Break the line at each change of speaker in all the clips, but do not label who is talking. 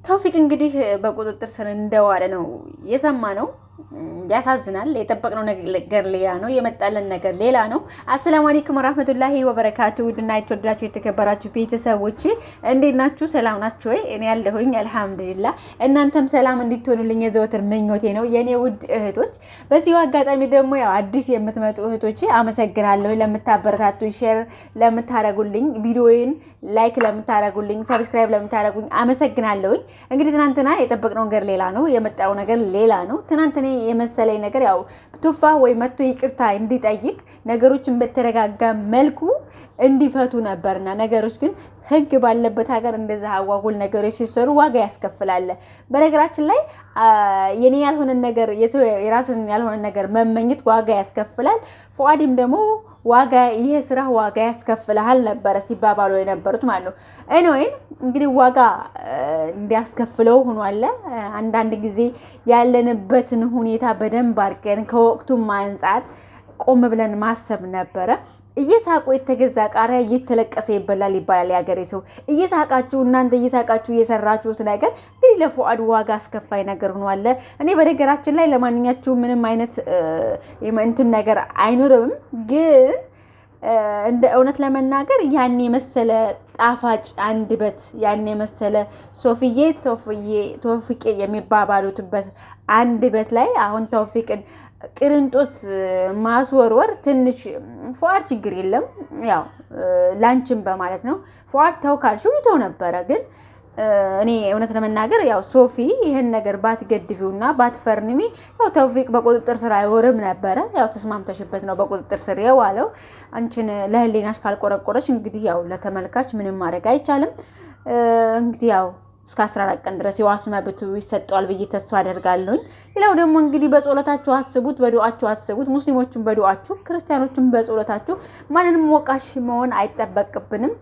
ተውፊቅ እንግዲህ በቁጥጥር ስር እንደዋለ ነው የሰማነው። ያሳዝናል። የጠበቅነው ነገር ሌላ ነው፣ የመጣለን ነገር ሌላ ነው። አሰላሙ አለይኩም ወራህመቱላሂ ወበረካቱ። ውድና የተወደዳችሁ የተከበራችሁ ቤተሰቦች እንዴት ናችሁ? ሰላም ናችሁ ወይ? እኔ ያለሁኝ አልሐምዱሊላህ። እናንተም ሰላም እንድትሆኑልኝ የዘወትር ምኞቴ ነው የኔ ውድ እህቶች። በዚሁ አጋጣሚ ደግሞ ያው አዲስ የምትመጡ እህቶች አመሰግናለሁ ለምታበረታቱ፣ ሼር ለምታረጉልኝ፣ ቪዲዮዬን ላይክ ለምታረጉልኝ፣ ሰብስክራይብ ለምታረጉኝ አመሰግናለሁኝ። እንግዲህ ትናንትና የጠበቅነው ነገር ሌላ ነው፣ የመጣው ነገር ሌላ ነው። ትናንትና የመሰለኝ ነገር ያው ቱፋ ወይ መጥቶ ይቅርታ እንዲጠይቅ ነገሮችን በተረጋጋ መልኩ እንዲፈቱ ነበርና ነገሮች ግን ህግ ባለበት ሀገር እንደዛ አዋጉል ነገሮች ሲሰሩ ዋጋ ያስከፍላል። በነገራችን ላይ የኔ ያልሆነ ነገር የራስን ያልሆነ ነገር መመኘት ዋጋ ያስከፍላል። ፉአድም ደግሞ ዋጋ ይሄ ስራ ዋጋ ያስከፍልሃል ነበረ ሲባባሉ የነበሩት ማለት ነው። ኤኒዌይ እንግዲህ ዋጋ እንዲያስከፍለው ሆኗል። አንዳንድ ጊዜ ያለንበትን ሁኔታ በደንብ አድርገን ከወቅቱም አንጻር ቆም ብለን ማሰብ ነበረ። እየሳቁ የተገዛ ቃሪያ እየተለቀሰ ይበላል ይባላል ያገሬ ሰው። እየሳቃችሁ እናንተ እየሳቃችሁ እየሰራችሁት ነገር እንግዲህ ለፉአድ ዋጋ አስከፋይ ነገር ሆኗል። እኔ በነገራችን ላይ ለማንኛችሁ ምንም አይነት እንትን ነገር አይኖርም፣ ግን እንደ እውነት ለመናገር ያን የመሰለ ጣፋጭ አንደበት ያን የመሰለ ሶፊዬ ቶፊቄ የሚባባሉትበት አንደበት ላይ አሁን ተውፊቅን ቅርንጦስ ማስወርወር ትንሽ ፉአድ ችግር የለም ያው ላንቺም በማለት ነው። ፉአድ ተው ካልሽው ይተው ነበረ። ግን እኔ እውነት ለመናገር ያው ሶፊ ይሄን ነገር ባትገድፊውና ባትፈርንሚ ያው ተውፊቅ በቁጥጥር ስር አይወርም ነበረ። ያው ተስማምተሽበት ነው በቁጥጥር ስር የዋለው። አንቺን ለህሊናሽ ካልቆረቆረሽ እንግዲህ ያው ለተመልካች ምንም ማድረግ አይቻልም። እንግዲህ ያው እስከ 14 ቀን ድረስ የዋስ መብቱ ይሰጠዋል ብዬ ተስፋ አደርጋለሁ። ሌላው ደግሞ እንግዲህ በጸሎታችሁ አስቡት፣ በዱዓችሁ አስቡት። ሙስሊሞቹም በዱዓችሁ፣ ክርስቲያኖቹም በጸሎታችሁ። ማንንም ወቃሽ መሆን አይጠበቅብንም፣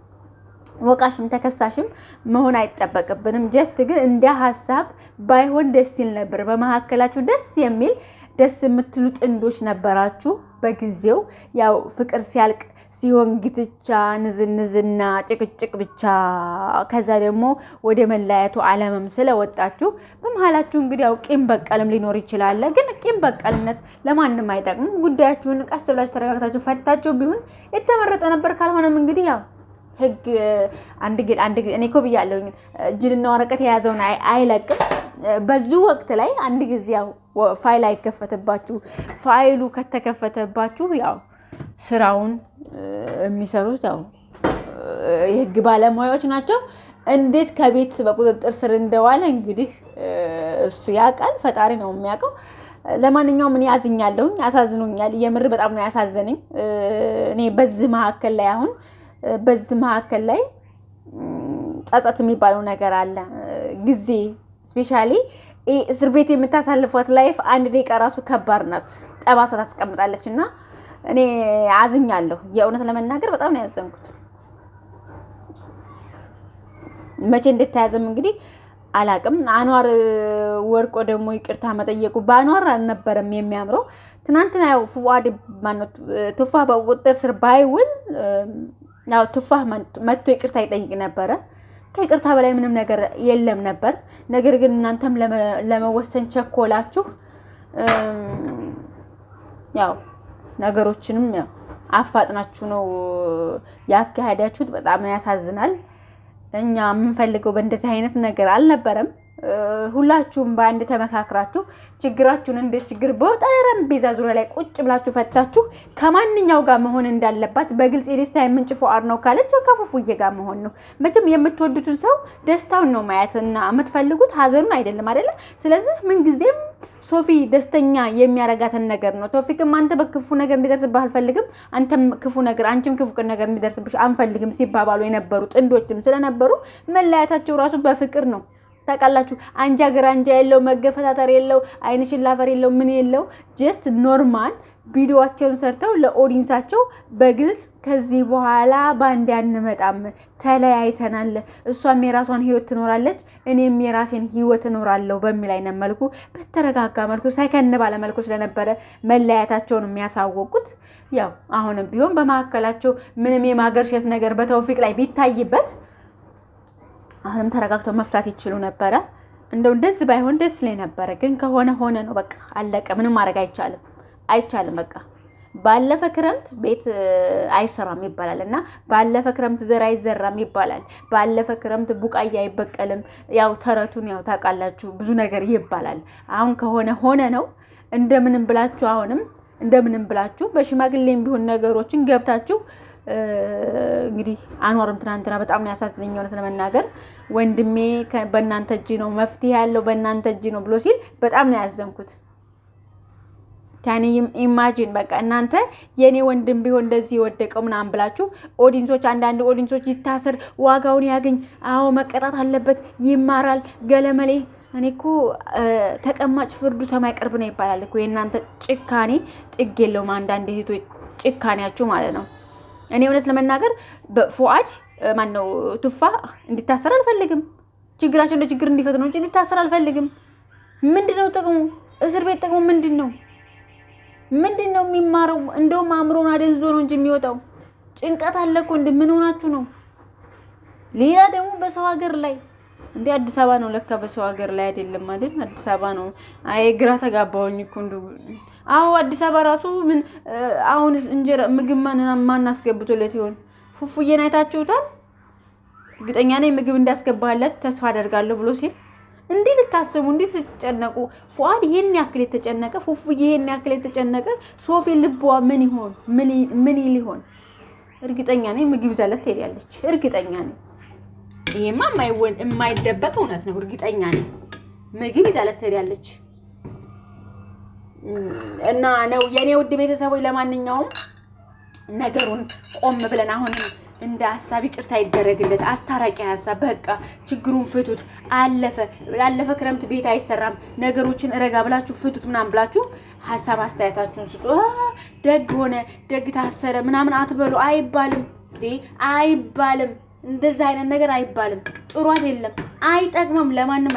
ወቃሽም ተከሳሽም መሆን አይጠበቅብንም። ጀስት ግን እንደ ሀሳብ ባይሆን ደስ ይል ነበር። በመካከላችሁ ደስ የሚል ደስ የምትሉ ጥንዶች ነበራችሁ በጊዜው። ያው ፍቅር ሲያልቅ ሲሆን ግትቻ ንዝንዝና ጭቅጭቅ ብቻ፣ ከዛ ደግሞ ወደ መለያየቱ ዓለምም ስለወጣችሁ በመሀላችሁ እንግዲህ ያው ቂም በቀልም ሊኖር ይችላል። ግን ቂም በቀልነት ለማንም አይጠቅምም። ጉዳያችሁን ቀስ ብላችሁ ተረጋግታችሁ ፈታችሁ ቢሆን የተመረጠ ነበር። ካልሆነም እንግዲህ ያው ህግ አንድ እኔ እኮ ብያለሁኝ እጅልና ወረቀት የያዘውን አይለቅም። በዚህ ወቅት ላይ አንድ ጊዜ ያው ፋይል አይከፈትባችሁ። ፋይሉ ከተከፈተባችሁ ያው ስራውን የሚሰሩት ያው የህግ ባለሙያዎች ናቸው። እንዴት ከቤት በቁጥጥር ስር እንደዋለ እንግዲህ እሱ ያውቃል፣ ፈጣሪ ነው የሚያውቀው። ለማንኛውም እኔ ያዝኛለሁኝ፣ ያሳዝኑኛል። የምር በጣም ነው ያሳዘነኝ። እኔ በዚህ መካከል ላይ ጸጸት የሚባለው ነገር አለ። ጊዜ ስፔሻሊ እስር ቤት የምታሳልፏት ላይፍ አንድ ደቂቃ ራሱ ከባድ ናት፣ ጠባሳ ታስቀምጣለች። እና እኔ አዝኛለሁ። የእውነት ለመናገር በጣም ነው ያዘንኩት። መቼ እንደተያዘም እንግዲህ አላቅም። አንዋር ወርቆ ደግሞ ይቅርታ መጠየቁ በአንዋር አልነበረም የሚያምረው። ትናንትና ያው ፉአድ ቱፋ በቁጥጥር ስር ባይውል ያው ቱፋ መጥቶ ይቅርታ ይጠይቅ ነበረ። ከይቅርታ በላይ ምንም ነገር የለም ነበር። ነገር ግን እናንተም ለመወሰን ቸኮላችሁ። ያው ነገሮችንም ያው አፋጥናችሁ ነው ያካሄዳችሁት። በጣም ያሳዝናል። እኛ የምንፈልገው በእንደዚህ አይነት ነገር አልነበረም። ሁላችሁም በአንድ ተመካክራችሁ ችግራችሁን እንደ ችግር በጠረጴዛ ዙሪያ ላይ ቁጭ ብላችሁ ፈታችሁ ከማንኛው ጋር መሆን እንዳለባት በግልጽ የደስታ ምንጭ ፉአድ ነው ካለች ከፉፉዬ ጋር መሆን ነው። መቼም የምትወዱትን ሰው ደስታውን ነው ማየትና የምትፈልጉት ሀዘኑን አይደለም አይደለ? ስለዚህ ምንጊዜም ሶፊ ደስተኛ የሚያረጋትን ነገር ነው። ቶፊቅም አንተ በክፉ ነገር እንዲደርስብህ አልፈልግም፣ አንተም ክፉ ነገር አንቺም ክፉ ነገር እንዲደርስብሽ አንፈልግም ሲባባሉ የነበሩ ጥንዶችም ስለነበሩ መለያየታቸው ራሱ በፍቅር ነው። ታውቃላችሁ፣ አንጃ ግራንጃ የለው፣ መገፈታተር የለው፣ አይንሽን ላፈር የለው፣ ምን የለው። ጀስት ኖርማል ቪዲዮአቸውን ሰርተው ለኦዲንሳቸው በግልጽ ከዚህ በኋላ ባንድ አንመጣም፣ ተለያይተናል፣ እሷም የራሷን ህይወት ትኖራለች፣ እኔም የራሴን ህይወት እኖራለሁ በሚል አይነት መልኩ በተረጋጋ መልኩ ሳይከን ባለ መልኩ ስለነበረ መለያየታቸውን የሚያሳወቁት። ያው አሁንም ቢሆን በመካከላቸው ምንም የማገርሸት ነገር በተውፊቅ ላይ ቢታይበት አሁንም ተረጋግተው መፍታት ይችሉ ነበረ። እንደው እንደዚህ ባይሆን ደስ ላይ ነበረ። ግን ከሆነ ሆነ ነው በቃ አለቀ። ምንም ማድረግ አይቻልም። በቃ ባለፈ ክረምት ቤት አይሰራም ይባላል እና ባለፈ ክረምት ዘር አይዘራም ይባላል። ባለፈ ክረምት ቡቃያ አይበቀልም። ያው ተረቱን ያው ታውቃላችሁ፣ ብዙ ነገር ይባላል። አሁን ከሆነ ሆነ ነው። እንደምንም ብላችሁ አሁንም እንደምንም ብላችሁ በሽማግሌም ቢሆን ነገሮችን ገብታችሁ እንግዲህ አንዋርም ትናንትና በጣም ነው ያሳዝነኝ እውነት ለመናገር ወንድሜ በእናንተ እጅ ነው መፍትሄ ያለው በእናንተ እጅ ነው ብሎ ሲል በጣም ነው ያዘንኩት። ታኒም ኢማጂን በቃ እናንተ የኔ ወንድም ቢሆን እንደዚህ የወደቀው ምናምን ብላችሁ ኦዲንሶች፣ አንዳንድ ኦዲንሶች ይታሰር ዋጋውን ያገኝ፣ አዎ መቀጣት አለበት፣ ይማራል ገለመሌ። እኔ እኮ ተቀማጭ ፍርዱ ሰማይ ቅርብ ነው ይባላል እኮ። የእናንተ ጭካኔ ጥግ የለውም። አንዳንድ እህቶች ጭካኔያችሁ ማለት ነው። እኔ እውነት ለመናገር በፉአድ ማነው ቱፋ እንዲታሰር አልፈልግም። ችግራቸው እንደ ችግር እንዲፈቱ ነው እንጂ እንዲታሰር አልፈልግም። ምንድነው ጥቅሙ? እስር ቤት ጥቅሙ ምንድነው? ምንድነው የሚማረው? እንደውም አእምሮን አደንዝዞ ነው እንጂ የሚወጣው። ጭንቀት አለ እኮ ምን ሆናችሁ ነው? ሌላ ደግሞ በሰው ሀገር ላይ እንደ አዲስ አበባ ነው ለካ፣ በሰው ሀገር ላይ አይደለም አይደል? አዲስ አበባ ነው። አይ ግራ ተጋባሁኝ እኮ እንደው። አዎ አዲስ አበባ ራሱ ምን አሁን እንጀራ ምግብ ማን አስገብቶለት ይሆን? ፉፉዬን አይታችሁታል? እርግጠኛ ነኝ ምግብ እንዳስገባለት ተስፋ አደርጋለሁ ብሎ ሲል እንዲህ ልታስቡ እንዲህ ትጨነቁ። ፉአድ ይሄን ያክል የተጨነቀ፣ ፉፉዬ ይሄን ያክል የተጨነቀ፣ ሶፊ ልቧ ምን ይሆን? ምን ይሆን? እርግጠኛ ነኝ ምግብ ይዛለት ትሄዳለች። እርግጠኛ ነኝ። ይሄማ የማይደበቅ እውነት ነው። እርግጠኛ ነኝ ምግብ ይዛለት ትሄዳለች። እና ነው የኔ ውድ ቤተሰቦች፣ ለማንኛውም ነገሩን ቆም ብለን አሁን እንደ ሐሳብ ይቅርታ ይደረግለት፣ አስታራቂ ሐሳብ በቃ ችግሩን ፍቱት። ላለፈ ክረምት ቤት አይሰራም፣ ነገሮችን ረጋ ብላችሁ ፍቱት ምናምን ብላችሁ ሐሳብ አስተያየታችሁን ስጡ። ደግ ሆነ ደግ ታሰረ ምናምን አትበሉ። አይባልም እንደዛ አይነት ነገር አይባልም። ጥሩ አይደለም፣ አይጠቅምም ለማንም።